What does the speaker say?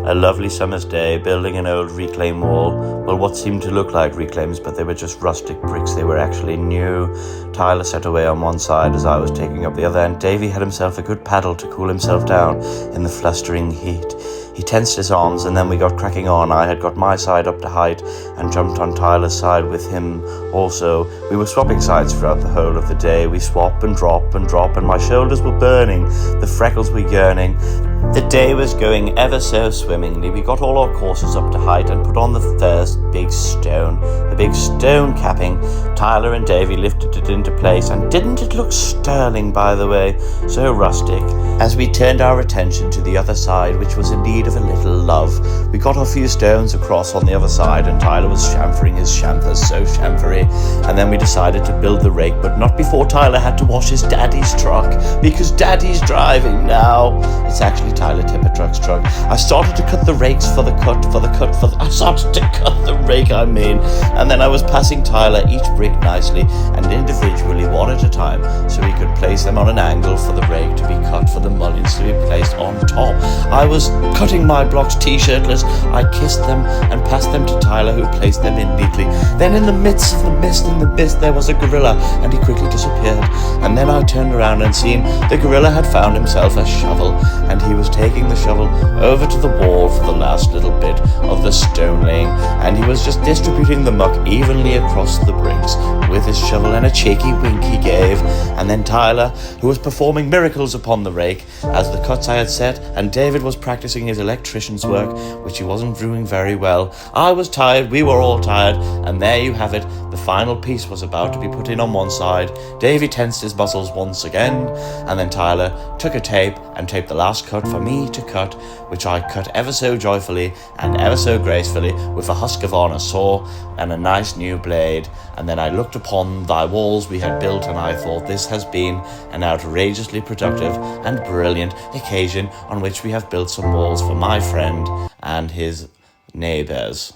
A lovely summer's day, building an old reclaim wall. Well, what seemed to look like reclaims, but they were just rustic bricks. They were actually new. Tyler sat away on one side as I was taking up the other, and Davy had himself a good paddle to cool himself down in the flustering heat. He tensed his arms, and then we got cracking on. I had got my side up to height and jumped on Tyler's side with him also. We were swapping sides throughout the whole of the day. We swap and drop, and my shoulders were burning, the freckles were yearning. The day was going ever so swimmingly. We got all our courses up to height and put on the first big stone, the big stone capping. Tyler and Davy lifted it into place, and didn't it look sterling, by the way, so rustic. As we turned our attention to the other side, which was in need of a little love, we got a few stones across on the other side, and Tyler was chamfering his chamfers, so chamfery. And then we decided to build the rake, but not before Tyler had to wash his daddy's truck, because daddy's driving now. It's actually Tyler Tippertruck's truck. I started to cut the rakes I started to cut the rake, and then I was passing Tyler each brick nicely and individually, one at a time, so he could place them on an angle for the rake to be cut, for the mullions to be placed on top. I was cutting my blocks t-shirtless. I kissed them and passed them to Tyler, who placed them in neatly. Then in the midst of the mist, there was a gorilla, and he quickly disappeared. And then I turned around and seen the gorilla had found himself a shovel, and he was taking the shovel over to the wall for the last little bit of the stone laying, and he was just distributing the muck evenly across the bricks with his shovel, and a cheeky wink he gave. And then Tyler, who was performing miracles upon the rake as the cuts I had set, and David was practicing his electrician's work, which he wasn't doing very well. I was tired, we were all tired, and there you have it. The final piece was about to be put in on one side. Davy tensed his muscles once again, and then Tyler took a tape and taped the last cut for me to cut, which I cut ever so joyfully and ever so gracefully with a Husqvarna saw and a nice new blade. And then I looked upon thy walls we had built, and I thought, this has been an outrageously productive and brilliant occasion on which we have built some walls for my friend and his neighbours.